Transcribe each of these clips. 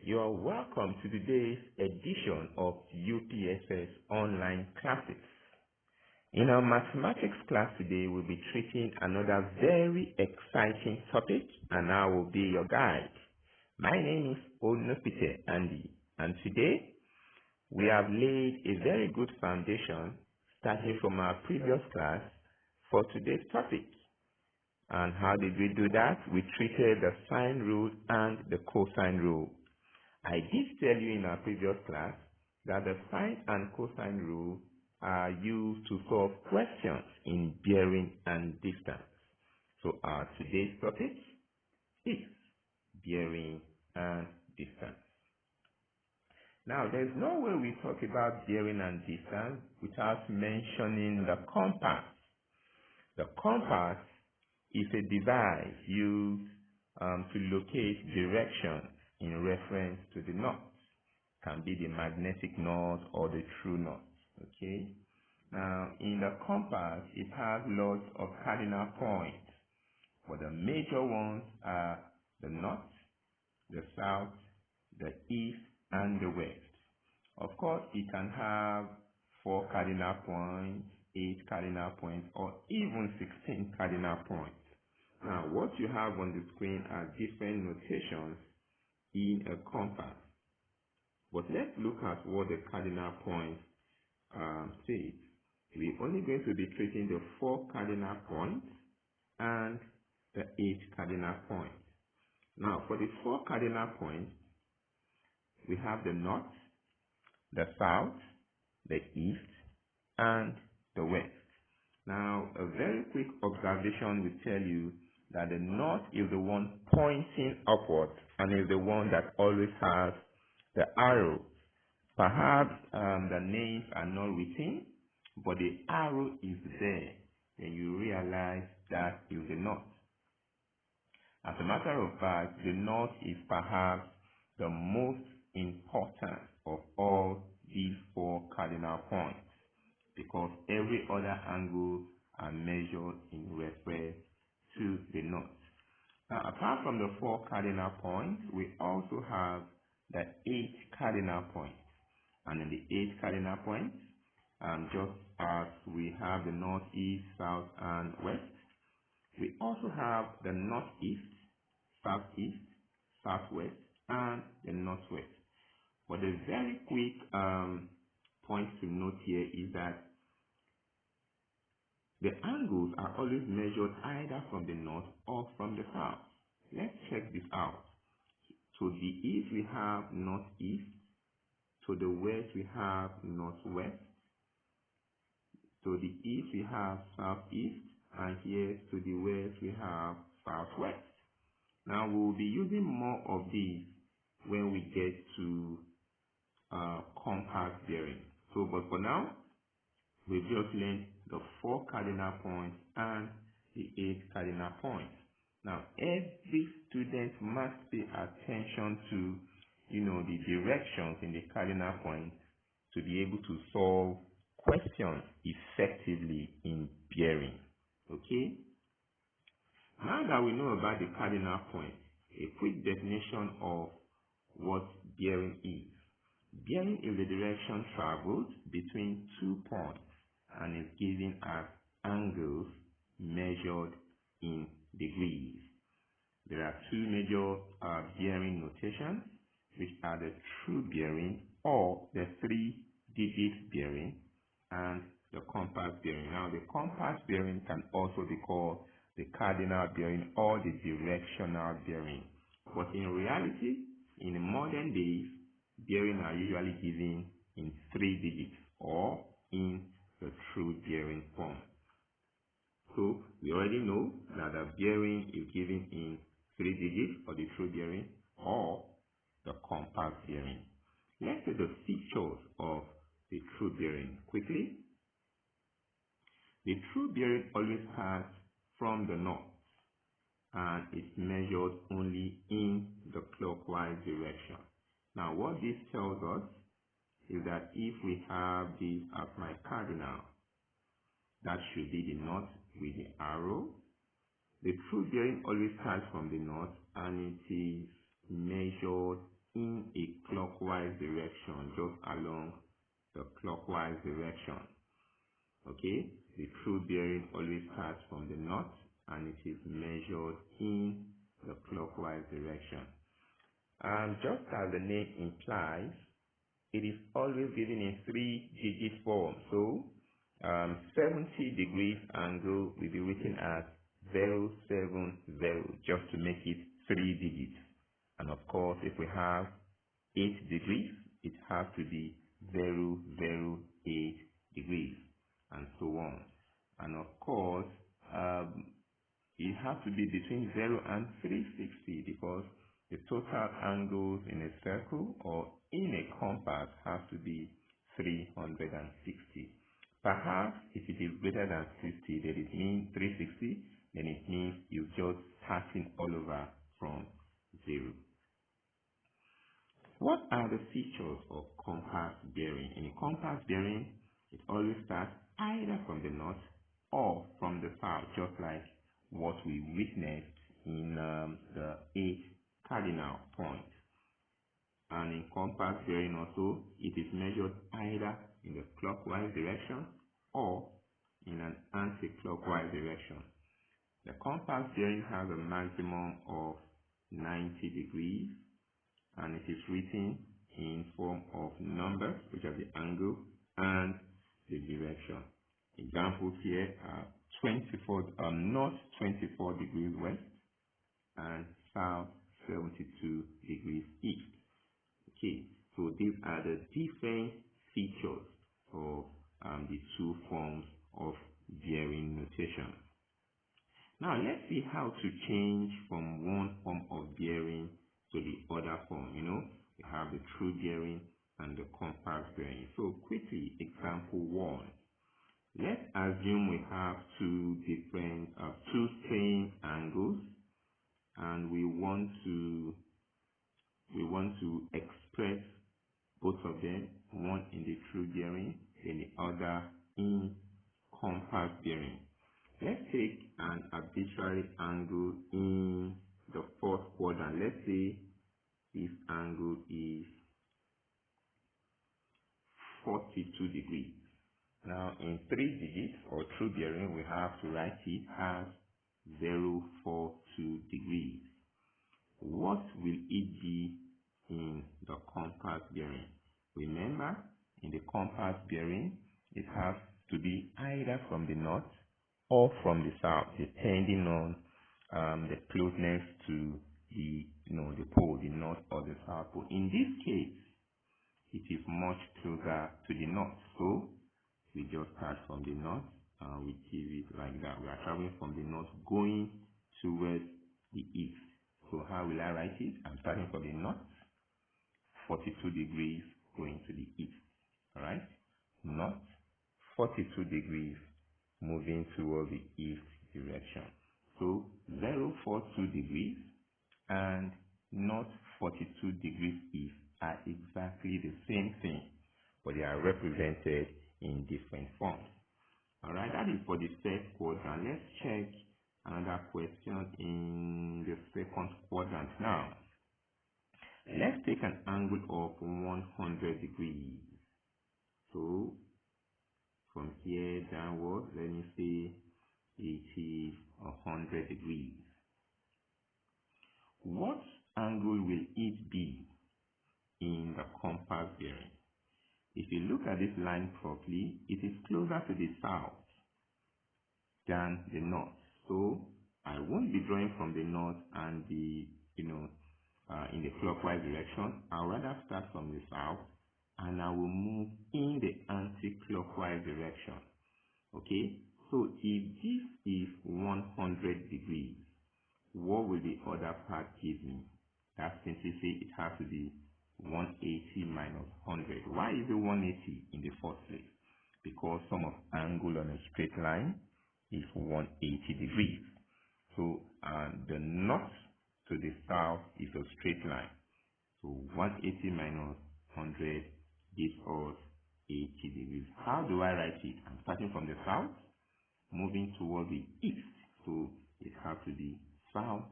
You are welcome to today's edition of UPSS online classes. In our mathematics class today, we'll be treating another very exciting topic, and I will be your guide. My name is Onopite Andy, and today we have laid a very good foundation starting from our previous class for today's topic. And how did we do that? We treated the sine rule and the cosine rule. I did tell you in our previous class that the sine and cosine rule are used to solve questions in bearing and distance. So our today's topic is bearing and distance. Now, there's no way we talk about bearing and distance without mentioning the compass. The compass is a device used to locate direction in reference to the north. Can be the magnetic north or the true north. Okay. Now, in the compass, it has lots of cardinal points, but the major ones are the north, the south, the east, and the west. Of course, it can have 4 cardinal points, 8 cardinal points, or even 16 cardinal points. Now, what you have on the screen are different notations in a compass. But let's look at what the cardinal points say. We're only going to be treating the 4 cardinal points and the 8 cardinal points. Now, for the 4 cardinal points, we have the north, the south, the east, and the west. Now, a very quick observation will tell you that the north is the one pointing upwards and is the one that always has the arrow. Perhaps the names are not written, but the arrow is there, and you realize that is the north. As a matter of fact, the north is perhaps the most important of all these 4 cardinal points, because every other angle are measured in reference to the north. Now, apart from the 4 cardinal points, we also have the 8 cardinal points. And in the 8 cardinal points, just as we have the north, east, south, and west, we also have the northeast, southeast, southwest, and the northwest. But the very quick point to note here is that the angles are always measured either from the north or from the south. Let's check this out. To the east, we have northeast. To the west, we have northwest. To the east, we have southeast. And here to the west, we have southwest. Now, we will be using more of these when we get to compass bearing. So, but for now, we've just learned the 4 cardinal points and the 8 cardinal points. Now, every student must pay attention to, the directions in the cardinal points to be able to solve questions effectively in bearing. Okay? Now that we know about the cardinal points, a quick definition of what bearing is. Bearing is the direction traveled between 2 points and is given as angles measured in degrees. There are 2 major bearing notations, which are the true bearing or the 3-digit bearing and the compass bearing. Now, the compass bearing can also be called the cardinal bearing or the directional bearing. But in reality, in modern days, bearing are usually given in 3 digits or in the true bearing form. So we already know that the bearing is given in 3 digits for the true bearing or the compass bearing. Let's see the features of the true bearing quickly. The true bearing always starts from the north and is measured only in the clockwise direction. Now, what this tells us is that if we have this as my cardinal, that should be the north with the arrow. The true bearing always starts from the north and it is measured in a clockwise direction, just along the clockwise direction. Okay, the true bearing always starts from the north and it is measured in the clockwise direction. Just as the name implies, it is always given in 3-digit form. So 70 degrees angle will be written as 070 just to make it 3 digits. And of course, if we have 8 degrees, it has to be 008 degrees and so on. And of course, it has to be between 0 and 360 because the total angles in a circle or in a compass has to be 360. Perhaps if it is greater than 60, then it means 360, then it means you're just starting all over from 0. What are the features of compass bearing? In a compass bearing, it always starts either from the north or from the south, just like what we witnessed in the 8 cardinal points. And in compass bearing also, it is measured either in the clockwise direction or in an anti-clockwise direction. The compass bearing has a maximum of 90 degrees and it is written in form of numbers, which are the angle and the direction. Examples here are north 24 degrees west and south 72 degrees east. Okay, so these are the different features of the two forms of bearing notation. Now let's see how to change from one form of bearing to the other form. We have the true bearing and the compass bearing. So quickly, example 1. Let's assume we have two strain angles and we want to express both of them, one in the true bearing and the other in compass bearing. Let's take an arbitrary angle in the fourth quadrant. Let's say this angle is 42 degrees. Now in 3 digits or true bearing, we have to write it as 042 degrees. What will it be in the compass bearing? Remember, in the compass bearing, it has to be either from the north or from the south, depending on the closeness to the pole, the north or the south pole. In this case, it is much closer to the north, so we just start from the north and we give it like that. We are traveling from the north going towards the east. So how will I write it? I'm starting from the north, 42 degrees going to the east. Alright? North, 42 degrees moving toward the east direction. So 042 degrees and north 42 degrees east are exactly the same thing, but they are represented in different forms. Alright, that is for the first quadrant. Let's check another question in the second quadrant now. Let's take an angle of 100 degrees. So from here downward, let me say it is 100 degrees. What angle will it be in the compass bearing? If you look at this line properly, it is closer to the south than the north. So I won't be drawing from the north and in the clockwise direction. I'll rather start from the south and I will move in the anti-clockwise direction. Okay, so if this is 100 degrees, what will the other part give me? That simply say it has to be 180 minus 100. Why is it 180 in the first place? Because sum of angle on a straight line is 180 degrees. So the north to the south is a straight line. So 180 minus 100 gives us 80 degrees. How do I write it? I'm starting from the south, moving toward the east. So it has to be south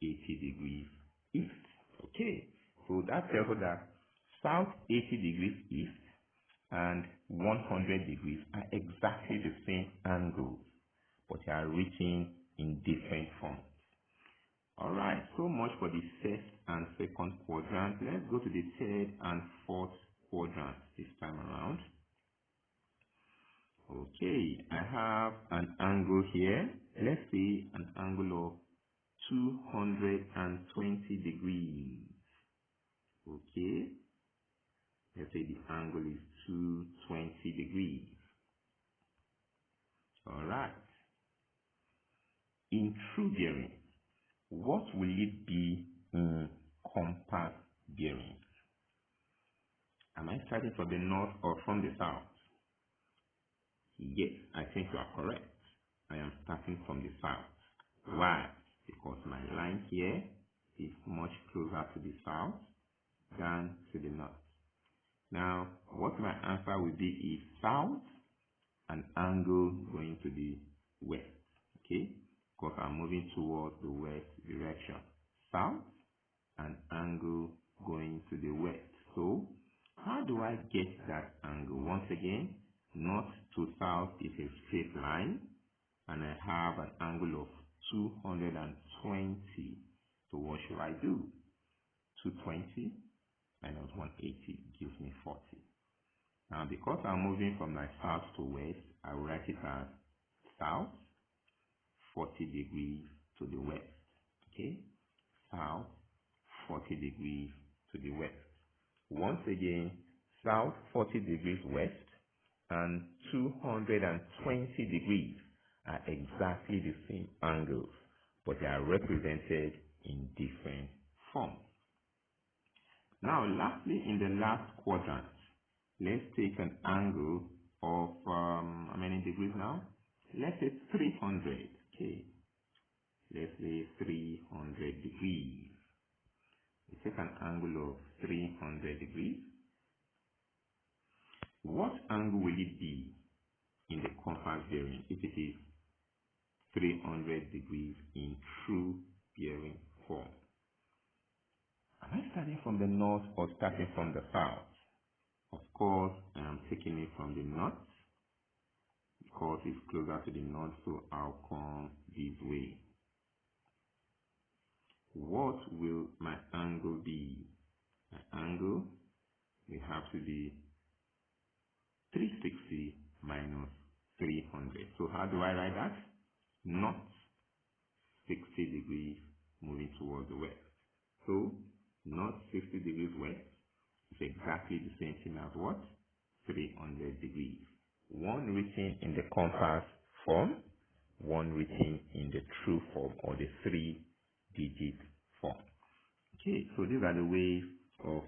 80 degrees east. Okay. So that tells us that south 80 degrees east and 100 degrees are exactly the same angles, but they are written in different forms. Alright, so much for the first and second quadrant. Let's go to the third and fourth quadrant this time around. Okay, I have an angle here. Let's say an angle of 220 degrees. Okay, let's say the angle is 220 degrees. Alright, in true bearing, what will it be in compass bearing? Am I starting from the north or from the south? Yes, I think you are correct. I am starting from the south. Why? Because my line here is much closer to the south than to the north. Now, what my answer will be is south, an angle going to the west. Okay? Because I'm moving towards the west direction. South, an angle going to the west. So, how do I get that angle? Once again, north to south is a straight line, and I have an angle of 220. So what should I do? 220 minus 180 gives me 40. Now, because I'm moving from my south to west, I will write it as south 40 degrees to the west. Okay? South 40 degrees to the west. Once again, south 40 degrees west and 220 degrees are exactly the same angles, but they are represented in different forms. Now, lastly, in the last quadrant, let's take an angle of, how many degrees now? Let's say 300, okay? Let's say 300 degrees. We take an angle of 300 degrees. What angle will it be in the compass bearing if it is 300 degrees in true bearing form? Am I starting from the north or starting from the south? Of course, I am taking it from the north because it's closer to the north, so I'll come this way. What will my angle be? My angle will have to be 360 minus 300. So how do I write that? North 60 degrees moving towards the west. So north 60 degrees west is exactly the same thing as what? 300 degrees. One written in the compass form, one written in the true form or the 3-digit form. Okay, so these are the ways of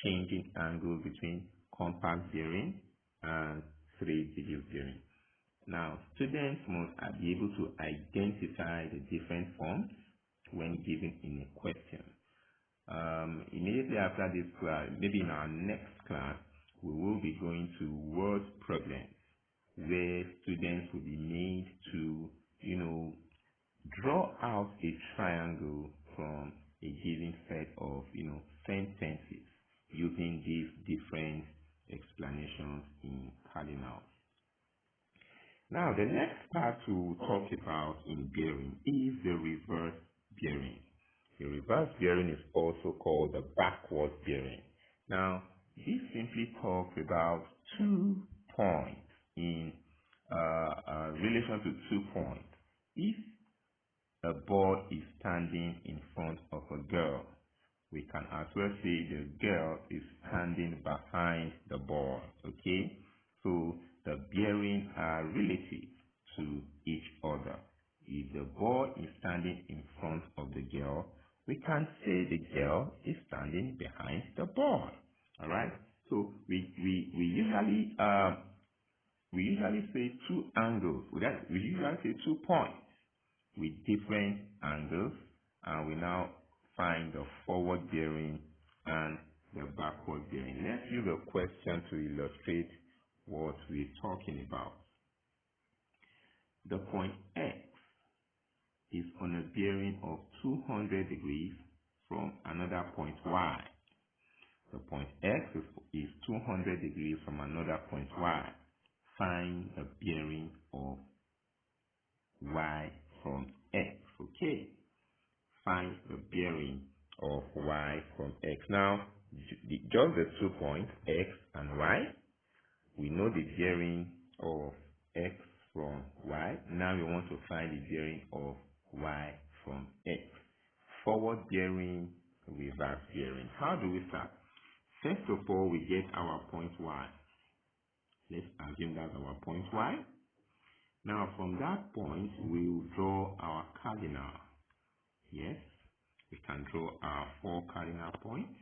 changing angles between compass bearing and 3-digit bearing. Now, students must be able to identify the different forms when given in a question. Immediately after this class, maybe in our next class, we will be going to word problems where students will be made to, draw out a triangle from a given set of, sentences using these different explanations in cardinals. Now, the next part to talk about in bearing is the reverse bearing. The reverse bearing is also called the backward bearing. Now, this simply talks about 2 points in relation to 2 points. If a boy is standing in front of a girl, we can as well say the girl is standing behind the boy, okay? So the bearings are relative to each other. If the boy is standing in front of the girl, we can say the girl is standing behind the boy. All right. So we usually say 2 angles. We usually say 2 points with different angles, and we now find the forward bearing and the backward bearing. Let's use a question to illustrate what we're talking about. The point X is on a bearing of 200 degrees from another point y. The point x is 200 degrees from another point y. Find the bearing of y from x. Okay. Find the bearing of y from x. Now, just the 2 points, x and y. We know the bearing of x from y. Now we want to find the bearing of y from x. Forward bearing, reverse bearing. How do we start? First of all, we get our point y. Let's assume that's our point y. Now from that point, we will draw our cardinal. Yes, we can draw our 4 cardinal points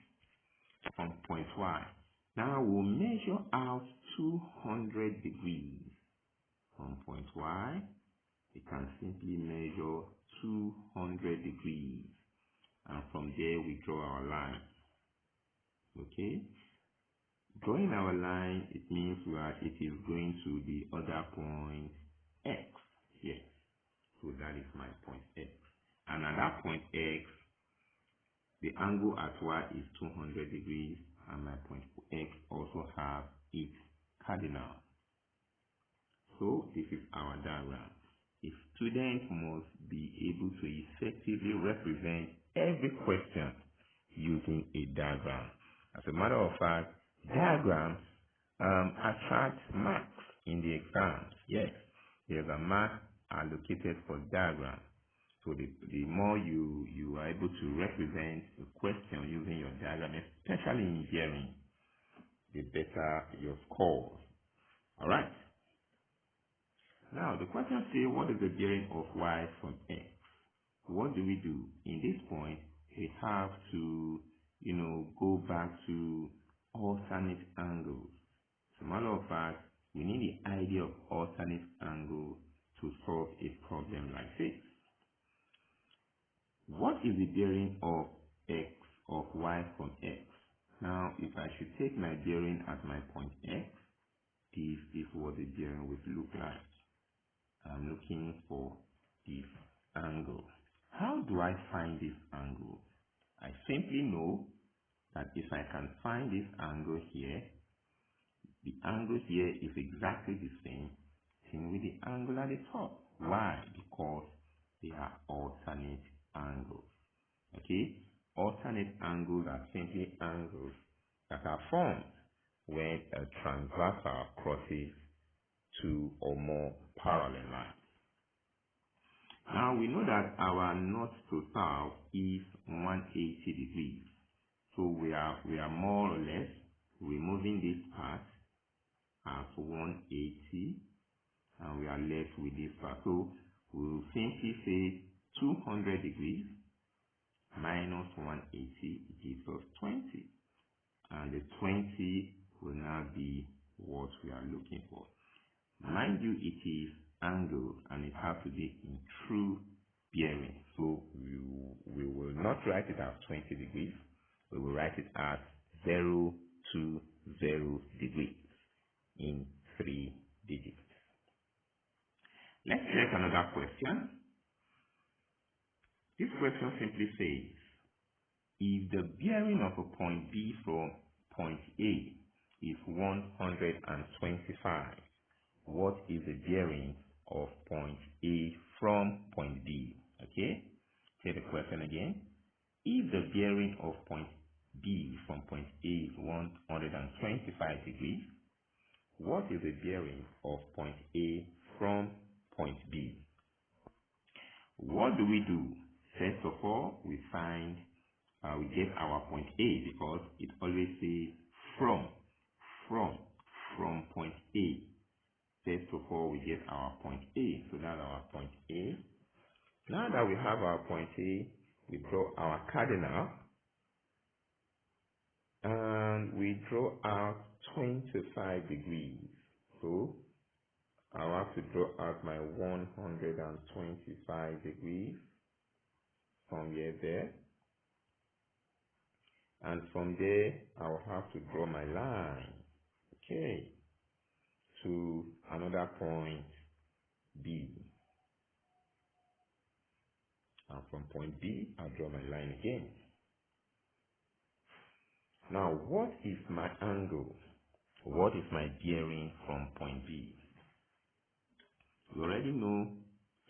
from point y. Now we'll measure out 200 degrees. From point y, we can simply measure 200 degrees. And from there, we draw our line. Okay? Drawing our line, it means it is going to the other point x. Yes. So that is my point x. And at that point x, the angle at y is 200 degrees, and my point x also has its cardinal. So this is our diagram. A student must be able to effectively represent every question using a diagram. As a matter of fact, diagrams attract marks in the exams. Yes, there's a mark allocated for diagrams. So the more you are able to represent a question using your diagram, especially in hearing, the better your scores. All right. Now, the question says, what is the bearing of y from x? What do we do? In this point, we have to, go back to alternate angles. As a matter of fact, we need the idea of alternate angle to solve a problem like this. What is the bearing of y from x? Now, if I should take my bearing at my point x, this is what the bearing would look like. I'm looking for this angle. How do I find this angle? I simply know that if I can find this angle here, the angle here is exactly the same thing with the angle at the top. Why? Because they are alternate angles. Okay? Alternate angles are simply angles that are formed when a transversal crosses two or more parallel lines. Now we know that our north to south is 180 degrees. So we are more or less removing this part as 180, and we are left with this part. So we will simply say 200 degrees minus 180 gives us 20. And the 20 will now be what we are looking for. Mind you, it is angle and it has to be in true bearing. So we will not write it as 20 degrees. We will write it as 0 to 0 degrees in 3 digits. Let's check another question. This question simply says, if the bearing of a point B from point A is 125, what is the bearing of point A from point B? Okay? Say the question again. If the bearing of point B from point A is 125 degrees, what is the bearing of point A from point B? What do we do? First of all, we get our point A because it always says from point A. First of all, we get our point A. So that's our point A. Now that we have our point A, we draw our cardinal. And we draw out 25 degrees. So I'll have to draw out my 125 degrees from here there. And from there, I'll have to draw my line. Okay. To another point B. And from point B, I'll draw my line again. Now, what is my angle? What is my bearing from point B? We already know,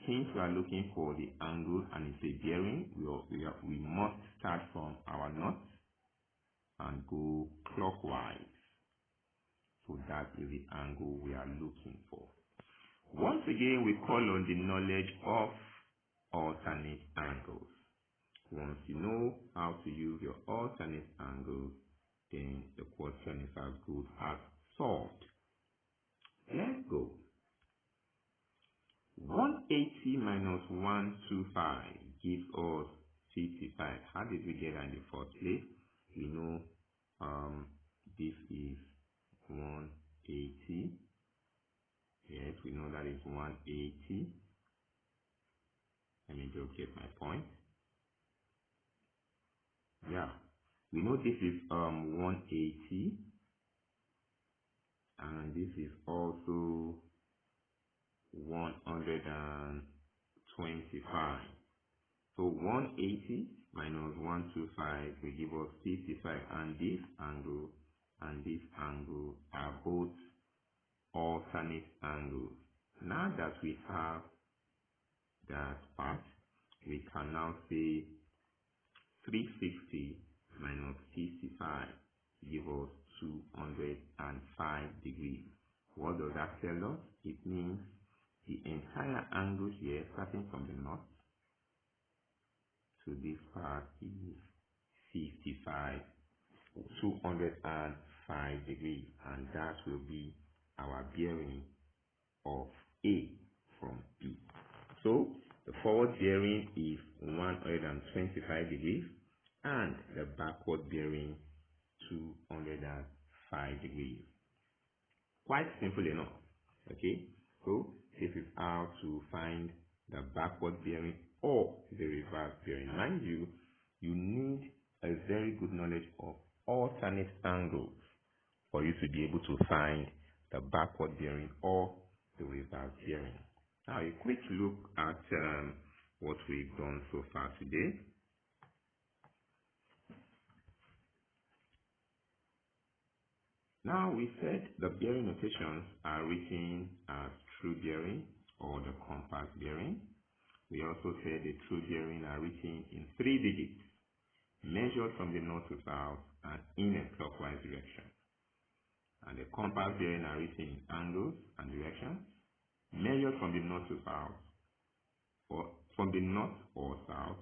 since we are looking for the angle and it's a bearing, we must start from our north and go clockwise. So that is the angle we are looking for. Once again, we call on the knowledge of alternate angles. Once you know how to use your alternate angles, then the question is as good as solved. Let's go. 180 minus 125 gives us 55. How did we get that in the first place? We know this is 180. Yes, we know that is 180. Let me just get my point. Yeah, we know this is 180, and this is also 125. So 180 minus 125 will give us 55, and this angle are both alternate angles. Now that we have that part, we can now say 360 minus 55 give us 205 degrees. What does that tell us? It means the entire angle here, starting from the north to this part, is 55, 205 degrees, and that will be our bearing of A from B. So the forward bearing is 125 degrees and the backward bearing 205 degrees. Quite simple enough. Okay, so this is how to find the backward bearing or the reverse bearing. Mind you, you need a very good knowledge of alternate angles for you to be able to find the backward bearing or the reverse bearing. Now, a quick look at what we've done so far today. Now, we said the bearing notations are written as true bearing or the compass bearing. We also said the true bearing are written in 3 digits, measured from the north to south and in a clockwise direction. And the compass bearing are written in angles and directions, measured from the north to south, or from the north or south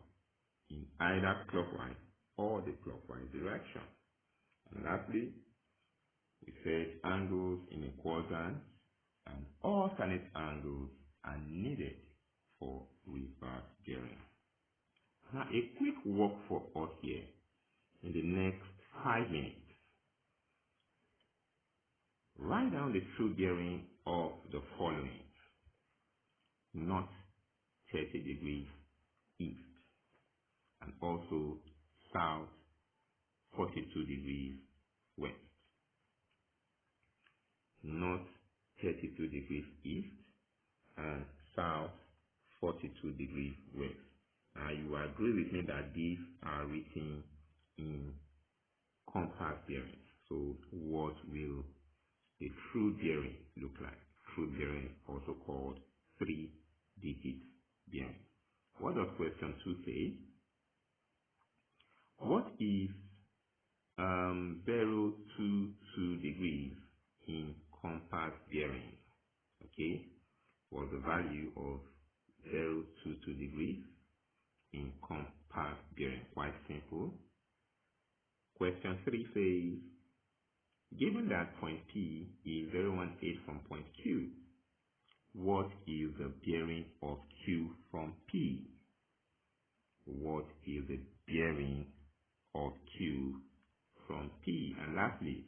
in either clockwise or the clockwise direction. And lastly, we said angles in a quadrant and alternate angles are needed for reverse bearing. Now, a quick work for us here in the next 5 minutes. Write down the true bearing of the following: north 30 degrees east, and also south 42 degrees west. North 32 degrees east and south 42 degrees west. Now, you agree with me that these are written in compass bearing. So what will a true bearing look like? True bearing is also called 3-digit bearing. What does question 2 say? What is 022 degrees in compass bearing? Okay, what's the value of 022 degrees in compass bearing? Quite simple. Question 3 says, given that point P is 018 from point Q, what is the bearing of Q from P? What is the bearing of Q from P? And lastly,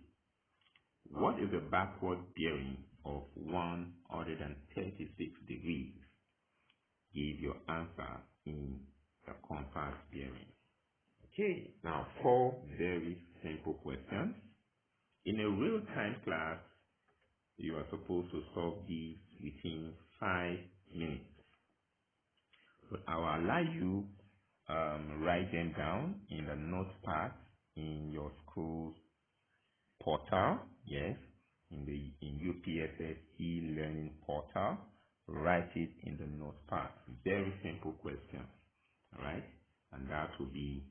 what is the backward bearing of 136 degrees? Give your answer in the compass bearing. Okay, now 4 very simple questions. In a real-time class, you are supposed to solve these within 5 minutes. But I will allow you write them down in the note part in your school portal, yes, in UPSS e-learning portal. Write it in the notepad. Very simple question, all right? And that will be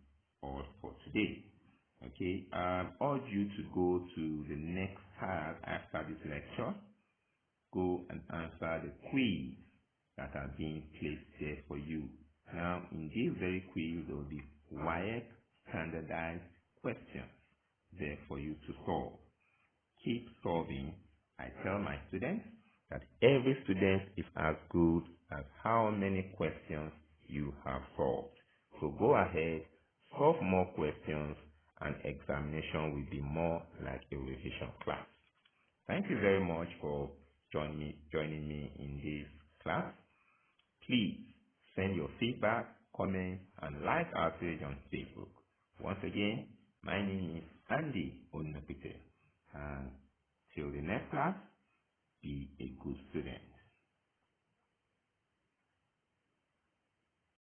all for today. Okay, I urge you to go to the next tab after this lecture. Go and answer the quiz that are being placed there for you. Now, in this very quiz, there will be WIEC standardized questions there for you to solve. Keep solving. I tell my students that every student is as good as how many questions you have solved. So go ahead, solve more questions, and examination will be more like a revision class. Thank you very much for joining me in this class. Please send your feedback, comments, and like our page on Facebook. Once again, my name is Andy Onapite. And till the next class, be a good student.